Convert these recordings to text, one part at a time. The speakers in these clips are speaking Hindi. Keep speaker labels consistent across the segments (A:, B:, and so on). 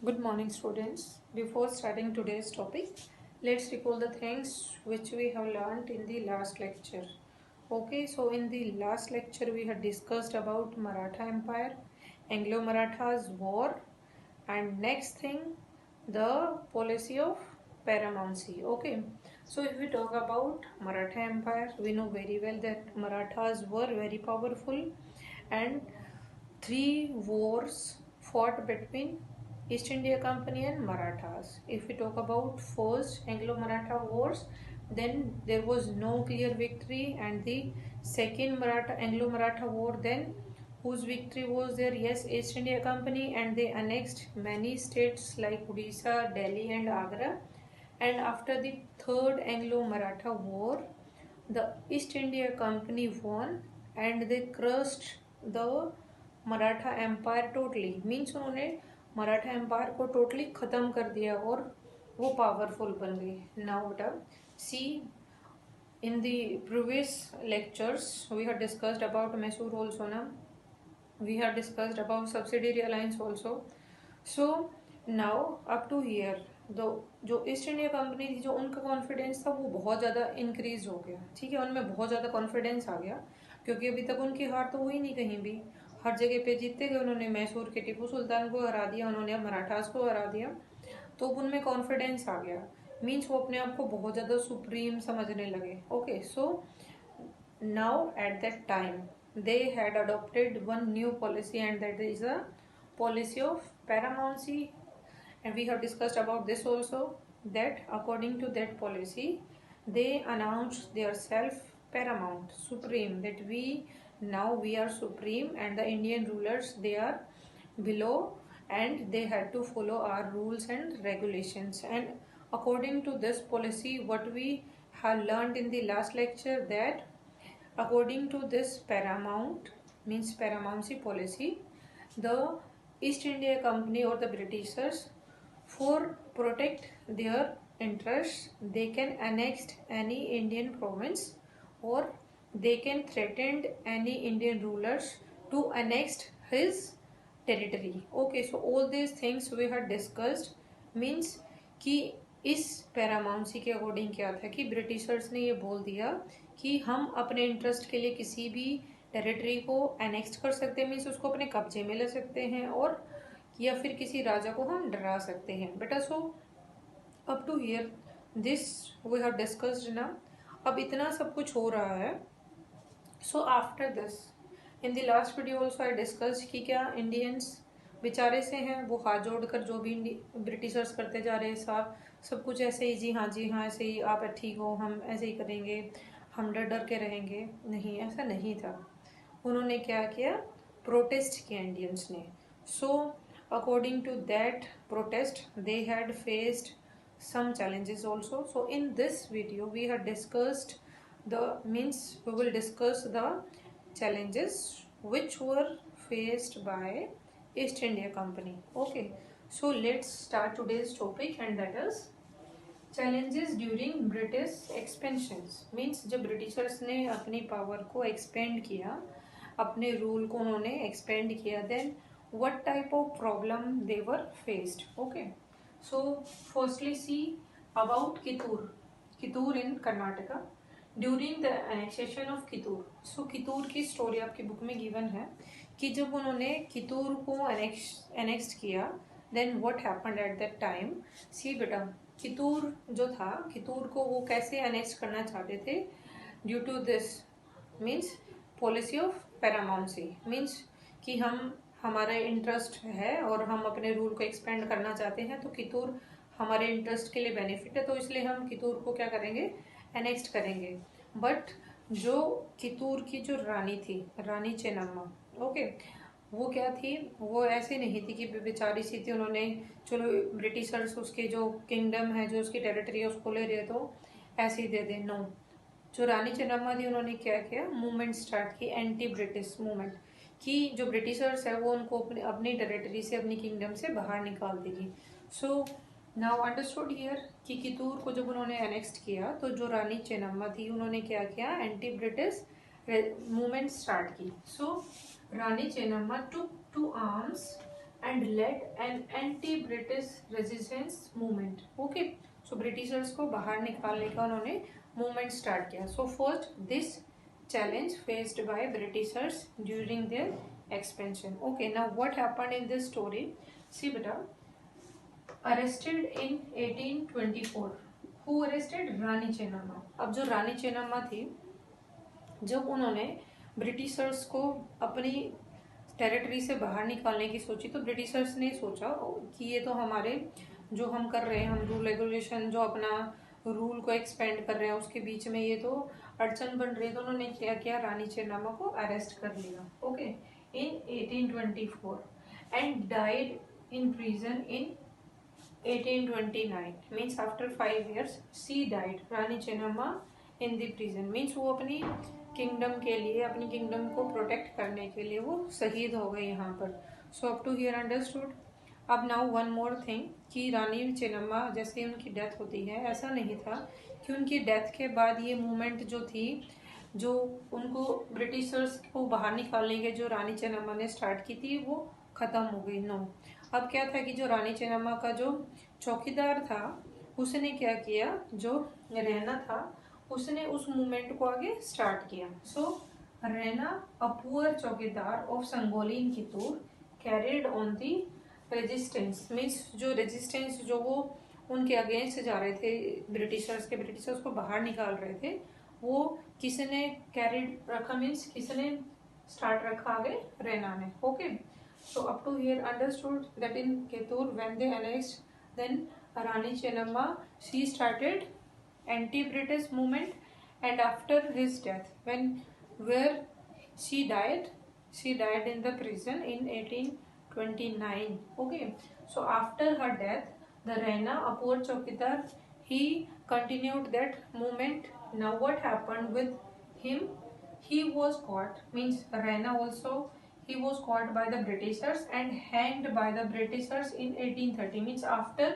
A: Good morning, students. Before starting today's topic, let's recall the things which we have learned in the last lecture. Okay, so in the last lecture, we had discussed about Maratha Empire, Anglo-Marathas war, and next thing, the policy of paramountcy. Okay, so if we talk about Maratha Empire, we know very well that Marathas were very powerful and three wars fought between East India Company and Marathas. If we talk about first Anglo-Maratha wars, then there was no clear victory, and the second Maratha Anglo-Maratha war, then whose victory was there? Yes, East India Company, and they annexed many states like Odisha, Delhi, and Agra. And after the third Anglo-Maratha war, the East India Company won and they crushed the Maratha empire totally means उन्होंने मराठा एम्पायर को टोटली ख़त्म कर दिया और वो पावरफुल बन गई. नाउ बेटा सी in the previous lectures we had discussed about Mysore also na, we had discussed about subsidiary alliance also. So now up to here जो ईस्ट इंडिया कंपनी थी जो उनका कॉन्फिडेंस था वो बहुत ज़्यादा इंक्रीज हो गया. ठीक है, उनमें बहुत ज़्यादा कॉन्फिडेंस आ गया क्योंकि अभी तक उनकी हार तो हुई नहीं कहीं भी, हर जगह पे जीतते गए. उन्होंने मैसूर के टीपू सुल्तान को हरा दिया, उन्होंने मराठास को हरा दिया, तो उनमें कॉन्फिडेंस आ गया. मीन्स वो अपने आप को बहुत ज़्यादा सुप्रीम समझने लगे. Okay, so now at that time they had adopted one new policy and that is a policy of paramountcy, and we have discussed about this also, that according to that policy they announced their self paramount supreme, that we are supreme and the Indian rulers they are below, and they had to follow our rules and regulations. And according to this policy, what we have learned in the last lecture, that according to this paramount means paramountcy policy, the East India Company or the Britishers, for protect their interests, they can annex any Indian province or they can threaten any Indian rulers to annex his territory. Okay, so all these things we had discussed. means कि इस पैरामाउंसी के अकॉर्डिंग क्या था कि ब्रिटिशर्स ने ये बोल दिया कि हम अपने इंटरेस्ट के लिए किसी भी टेरिटरी को एनेक्स कर सकते हैं, मीन्स उसको अपने कब्जे में ले सकते हैं, और या फिर किसी राजा को हम डरा सकते हैं. बेटा so up to here this we have discussed ना. अब इतना सब कुछ हो रहा है. So after this in the last video also I discuss कि क्या इंडियंस बेचारे से हैं, वो हाथ जोड़कर जो भी ब्रिटिशर्स करते जा रहे हैं सब कुछ ऐसे ही, जी हाँ ऐसे ही, आप ठीक हो, हम ऐसे ही करेंगे, हम डर डर के रहेंगे. नहीं, ऐसा नहीं था. उन्होंने क्या किया, प्रोटेस्ट किया इंडियंस ने. So according to that protest they had faced some challenges also. So in this video we have discussed we will discuss the challenges which were faced by East India Company. Okay, so let's start today's topic, and that is challenges during British expansions. means जब ब्रिटिशर्स ने अपनी पावर को एक्सपेंड किया, अपने रूल को उन्होंने एक्सपेंड किया, then what type of problem they were faced. Okay, so firstly see about Kittur in Karnataka during the annexation of Kittur. So Kittur की स्टोरी आपकी बुक में गिवन है कि जब उन्होंने कितूर को एनेक्स किया, then what happened at that time. सी बेटा, कितूर जो था, कितूर को वो कैसे एनेक्स करना चाहते थे, due to this means policy of paramountcy, means कि हमारा इंटरेस्ट है और हम अपने रूल को एक्सपेंड करना चाहते हैं, तो कितूर हमारे इंटरेस्ट के लिए बेनिफिट है, तो इसलिए हम कितूर को क्या करेंगे, एनेक्स करेंगे. बट जो कितूर की जो रानी थी, रानी चेन्नम्मा, ओके, वो क्या थी, वो ऐसे नहीं थी कि बेचारी सी थी, उन्होंने चलो ब्रिटिशर्स उसके जो किंगडम है, जो उसकी टेरिटरी है, उसको ले रहे तो ऐसे ही दे दे. नो, जो रानी चेन्नम्मा थी उन्होंने क्या किया, मूवमेंट स्टार्ट की, एंटी ब्रिटिश मूवमेंट, कि जो ब्रिटिशर्स है वो उनको अपनी टेरिटरी से, अपनी किंगडम से बाहर निकाल देगी. सो नाउ अंडरस्टूड हियर कि कितूर को जब उन्होंने एनेक्स्ट किया तो जो रानी चेन्नम्मा थी उन्होंने क्या किया, एंटी ब्रिटिश मूवमेंट स्टार्ट की. So Rani Chennamma took to arms and led an anti British resistance movement. Okay, so Britishers को बाहर निकालने का उन्होंने मूवमेंट स्टार्ट किया। So first this challenge faced by Britishers during their expansion. Okay, now what happened in this story? See beta, arrested in 1824. Who arrested? Rani Chennamma. अब जो रानी चेन्नम्मा थी, जब उन्होंने ब्रिटिशर्स को अपनी टेरिटरी से बाहर निकालने की सोची, तो ब्रिटिशर्स ने सोचा कि ये तो हमारे जो हम कर रहे हैं, हम रूल रेगुलेशन जो अपना रूल को एक्सपेंड कर रहे हैं उसके बीच में ये तो अड़चन बन रही है। तो उन्होंने क्या किया, रानी चेन्नम्मा को अरेस्ट कर लिया। Okay, in 1824 and died in prison in 1829। Means after 5 years she died, Rani Chennamma in the prison. Means वो अपनी किंगडम के लिए, अपनी किंगडम को प्रोटेक्ट करने के लिए वो शहीद हो गए यहाँ पर। सो अप टू हियर अंडरस्टूड। अब नाउ वन मोर थिंग कि रानी चेन्नम्मा जैसे उनकी डेथ होती है, ऐसा नहीं था कि उनकी डेथ के बाद ये मूवमेंट जो थी, जो उनको ब्रिटिशर्स को बाहर निकालने के जो रानी चेन्नम्मा ने स्टार्ट की थी, वो खत्म हो गई। नो, अब क्या था कि जो रानी चेन्नम्मा का जो चौकीदार था उसने क्या किया, जो रहना था उसने उस मूवमेंट को आगे स्टार्ट किया। So Rayanna a poor chowkidar of Sangolli Kittur carried on the resistance. Means जो रेजिस्टेंस जो वो उनके अगेंस्ट जा रहे थे ब्रिटिशर्स को बाहर निकाल रहे थे, वो किसने कैरिड रखा, मीन्स किसने स्टार्ट रखा आगे, रैना ने। Okay, so up to here understood that in Kittur when they annexed then Rani Chennamma she started anti-British movement, and after his death, when where she died in the prison in 1829. Okay, so after her death, the Raina, a poor chowkidar, he continued that movement. Now what happened with him? He was caught, means Raina also, he was caught by the Britishers and hanged by the Britishers in 1830, means after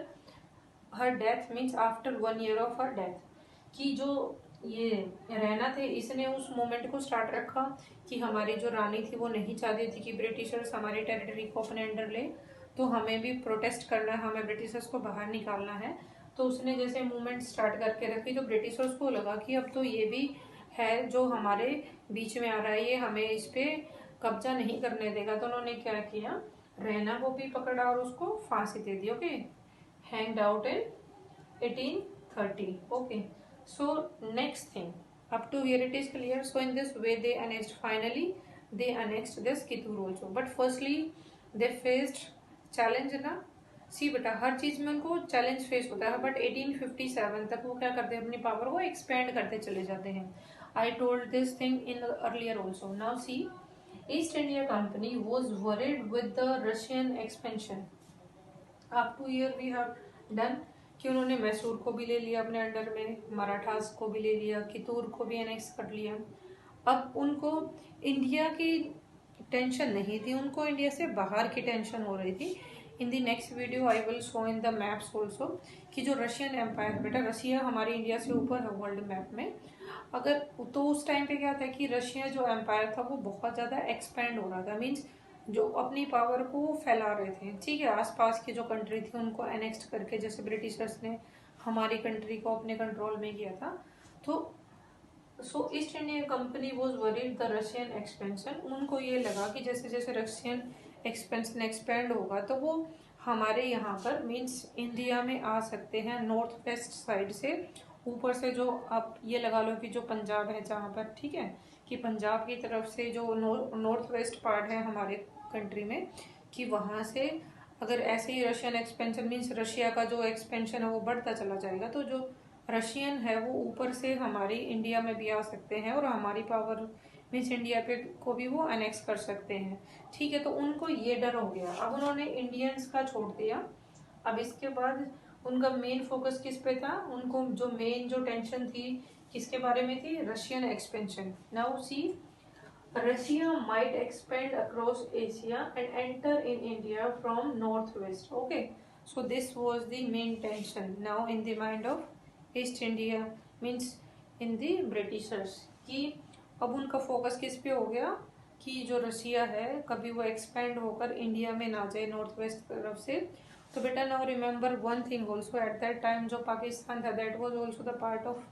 A: her death, means after 1 year of her death. कि जो ये रहना थे, इसने उस मोमेंट को स्टार्ट रखा कि हमारी जो रानी थी वो नहीं चाहती थी कि ब्रिटिशर्स हमारी टेरिटरी को अपने अंडर ले, तो हमें भी प्रोटेस्ट करना है, हमें ब्रिटिशर्स को बाहर निकालना है। तो उसने जैसे मूवमेंट स्टार्ट करके रखी, तो ब्रिटिशर्स को लगा कि अब तो ये भी है जो हमारे बीच में आ रहा है, ये हमें इस पर कब्जा नहीं करने देगा। तो उन्होंने क्या किया, रहना को भी पकड़ा और उसको फांसी दे दी। Okay, hanged out in 1830. Okay, so next thing, up to here it is clear. So in this way they annexed this Kittur also, but firstly they faced challenge ना। सी बेटा, हर चीज में उनको चैलेंज फेस होता है, बट 1857 तक वो क्या करते हैं, अपनी पावर को एक्सपेंड करते चले जाते हैं। I told this thing in earlier also. Now see, East India Company was worried with the Russian expansion. Up to year we have done कि उन्होंने मैसूर को भी ले लिया अपने अंडर में, मराठास को भी ले लिया, कितूर को भी एनेक्स कर लिया। अब उनको इंडिया की टेंशन नहीं थी, उनको इंडिया से बाहर की टेंशन हो रही थी। In the next video I will show in the maps also कि जो रशियन एम्पायर, बेटा रशिया हमारे इंडिया से ऊपर है वर्ल्ड मैप में। अगर तो उस टाइम पे क्या था कि रशिया जो एम्पायर था वो बहुत ज़्यादा एक्सपेंड हो रहा था, मीन्स जो अपनी पावर को फैला रहे थे। ठीक है, आसपास की जो कंट्री थी उनको एनेक्स्ट करके, जैसे ब्रिटिशर्स ने हमारी कंट्री को अपने कंट्रोल में किया था। तो so East India Company was worried the Russian expansion. उनको ये लगा कि जैसे जैसे रशियन एक्सपेंशन एक्सपेंड होगा तो वो हमारे यहाँ पर, मीन्स इंडिया में आ सकते हैं नॉर्थ वेस्ट साइड से, ऊपर से जो आप ये लगा लो कि जो पंजाब है जहाँ पर, ठीक है, कि पंजाब की तरफ से जो नॉर्थ वेस्ट पार्ट है हमारे कंट्री में, कि वहाँ से अगर ऐसे ही रशियन एक्सपेंशन, मीन्स रशिया का जो एक्सपेंशन है वो बढ़ता चला जाएगा, तो जो रशियन है वो ऊपर से हमारी इंडिया में भी आ सकते हैं और हमारी पावर, मीन्स इंडिया पे को भी वो अनेक्स कर सकते हैं। ठीक है, तो उनको ये डर हो गया। अब उन्होंने इंडियंस का छोड़ दिया। अब इसके बाद उनका मेन फोकस किस पे था, उनको जो मेन जो टेंशन थी किसके बारे में थी, Russian expansion. Now see, Russia might expand across Asia and enter in India from northwest. Okay, so this was the main tension now in the mind of East India, means in the Britishers, कि अब उनका फोकस किस पे हो गया, कि जो रशिया है कभी वो एक्सपेंड होकर इंडिया में ना जाए नॉर्थ वेस्ट तरफ से। तो बेटा now remember one thing also, at that time जो पाकिस्तान था that was also the part of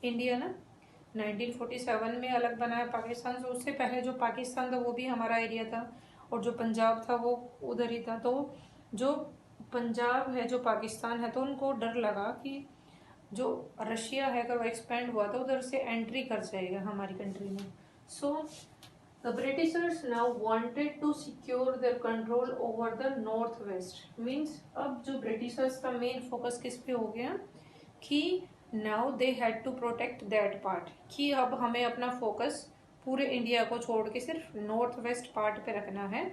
A: India ना। 1947 में अलग बना है पाकिस्तान से, उससे पहले जो पाकिस्तान था वो भी हमारा एरिया था और जो पंजाब था वो उधर ही था। तो जो पंजाब है जो पाकिस्तान है तो उनको डर लगा कि जो रशिया है अगर वो एक्सपेंड हुआ तो उधर से एंट्री कर जाएगा हमारी कंट्री में। So the Britishers now wanted to secure their control over the north west. Means अब जो ब्रिटिशर्स का मेन फोकस किस पे हो गया कि now they had to protect that part, कि अब हमें अपना फोकस पूरे इंडिया को छोड़ के सिर्फ नॉर्थ वेस्ट पार्ट पे रखना है,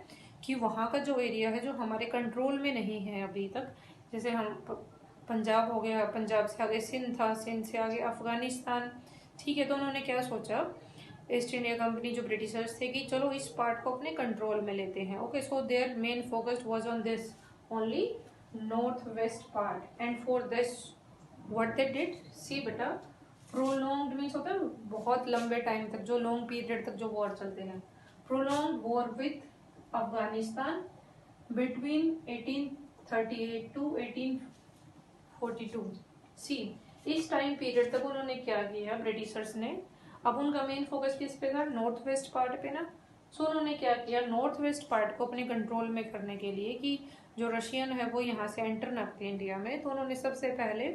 A: कि वहाँ का जो एरिया है जो हमारे कंट्रोल में नहीं है अभी तक। जैसे हम पंजाब हो गया, पंजाब से आगे सिंध था, सिंध से आगे अफगानिस्तान, ठीक है। तो उन्होंने क्या सोचा ईस्ट इंडिया कंपनी जो ब्रिटिशर्स थे कि चलो इस पार्ट को अपने कंट्रोल में लेते हैं। Okay, so their main focus was on this only north west part. And for this what they did, see बेटा, प्रोलॉन्ग्ड मीन्स होता है बहुत लंबे टाइम तक, जो लॉन्ग पीरियड तक जो वॉर चलते हैं। Prolonged war with Afghanistan between 1838 to 1842। See इस टाइम पीरियड तक उन्होंने क्या किया ब्रिटिशर्स ने, अब उनका मेन फोकस किस पे था, नॉर्थ वेस्ट पार्ट पे ना। सो उन्होंने क्या किया, नॉर्थ वेस्ट पार्ट को अपने कंट्रोल में करने के लिए कि जो रशियन है वो यहाँ से एंटर ना करे इंडिया में, तो उन्होंने सबसे पहले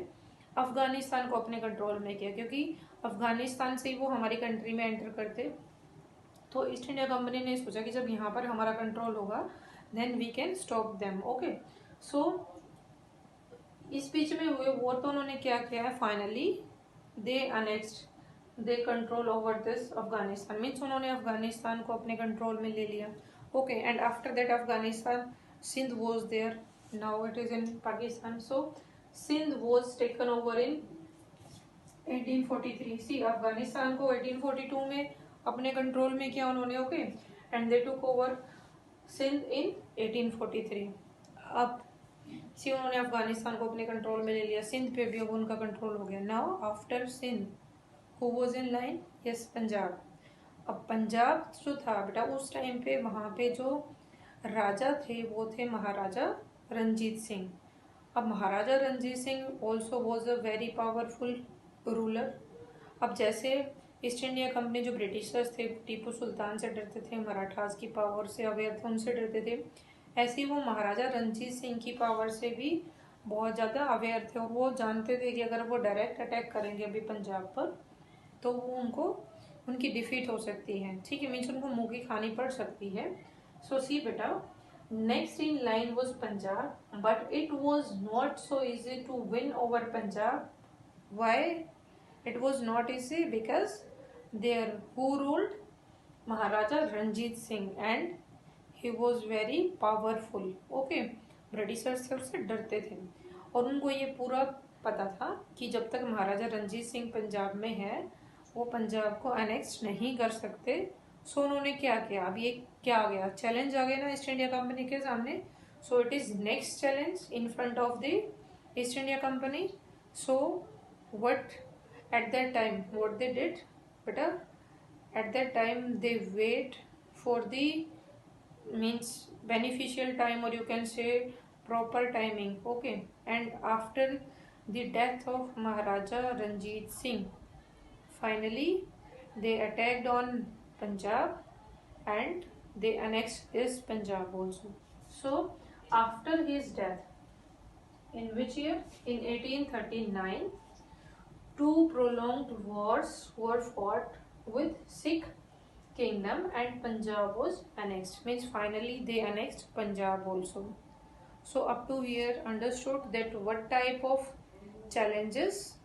A: अफगानिस्तान को अपने कंट्रोल में किया, क्योंकि अफगानिस्तान से ही वो हमारी कंट्री में एंटर करते। तो ईस्ट इंडिया कंपनी ने सोचा कि जब यहाँ पर हमारा कंट्रोल होगा then we can stop them. Okay, so इस बीच में हुए वॉर तो उन्होंने क्या किया है, finally they annexed the control over this Afghanistan. Means उन्होंने अफगानिस्तान को अपने कंट्रोल में ले लिया। Okay, and after that Afghanistan Sindh was there, now it is in Pakistan. So Sindh was taken over in 1843। See Afghanistan को 1842 में अपने कंट्रोल में किया उन्होंने। Okay, and they took over Sindh in 1843। अब सी उन्होंने अफगानिस्तान को अपने कंट्रोल में ले लिया, सिंध पे भी अब उनका कंट्रोल हो गया। Now after Sindh who was in line, yes Punjab. अब पंजाब जो था बेटा उस टाइम पे वहाँ पे जो राजा थे वो थे महाराजा रंजीत सिंह। अब Maharaja Ranjit Singh also was a very powerful ruler. अब जैसे ईस्ट इंडिया कंपनी जो ब्रिटिशर्स थे टीपू सुल्तान से डरते थे, मराठास की पावर से अवेयर थे उनसे डरते थे, ऐसे ही वो महाराजा रंजीत सिंह की पावर से भी बहुत ज़्यादा अवेयर थे। और वो जानते थे कि अगर वो डायरेक्ट अटैक करेंगे अभी पंजाब पर तो वो उनको उनकी डिफीट हो सकती है, ठीक है। मीन्स उनको मुँह की खानी पड़ सकती है। सो सी बेटा, next in line was Punjab, but it was not so easy to win over Punjab. Why it was not easy? Because there who ruled, Maharaja Ranjit Singh, and he was very powerful. Okay, Britishers से उससे डरते थे और उनको ये पूरा पता था कि जब तक महाराजा रंजीत सिंह पंजाब में है वो पंजाब को अनेक्स नहीं कर सकते। सो उन्होंने क्या किया, अब ये क्या आ गया, चैलेंज आ गया ना ईस्ट इंडिया कंपनी के सामने। So it is next challenge in front of the east India company. So what at that time what they did beta, at that time they wait for the means beneficial time, or you can say proper timing. Okay, and after the death of Maharaja Ranjit Singh, finally they attacked on Punjab and they annexed this Punjab also. So after his death in which year, in 1839, two prolonged wars were fought with Sikh kingdom and Punjab was annexed. Means finally they annexed Punjab also. So up to here understood that what type of challenges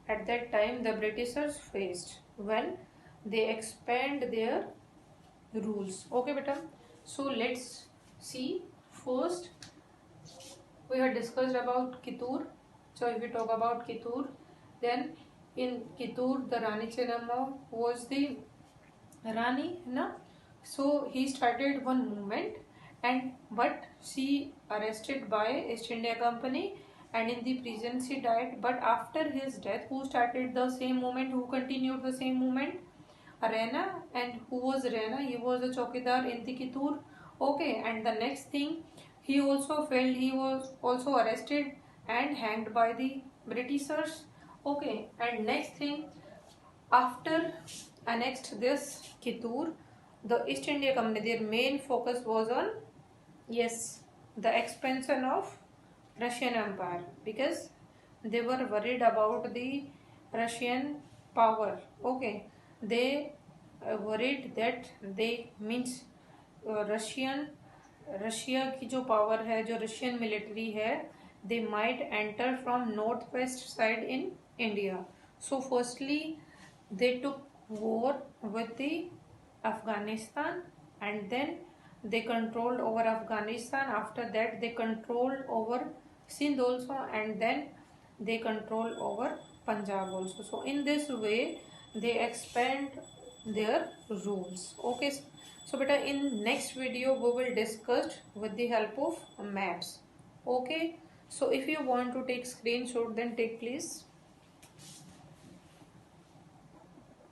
A: at that time the Britishers faced when they expand their rules. Okay beta, so let's see. First we have discussed about Kittur. So if we talk about Kittur, then in Kittur the Rani Chennamma was the Rani, na? So he started one movement, and but she arrested by East India Company and in the prison she died. But after his death, who started the same movement, who continued the same movement? Rana. And who was Rana? He was a chowkidar in the Kittur. Okay, and the next thing, he also felt he was also arrested and hanged by the Britishers. Okay, and next thing, after annexed this Kittur, the East India Company, their main focus was on, yes, the expansion of Russian Empire, because they were worried about the Russian power. Okay, they worried that they means Russian Russia की जो पावर है, जो रशियन मिलिट्री है, they might enter from northwest side in India. So firstly they took war with the Afghanistan, and then they controlled over Afghanistan. After that they controlled over Sindh also, and then they control over Punjab also. So in this way they expand their rules. Okay, so beta, in next video we will discuss with the help of maps. Okay, so if you want to take screenshot, then take please.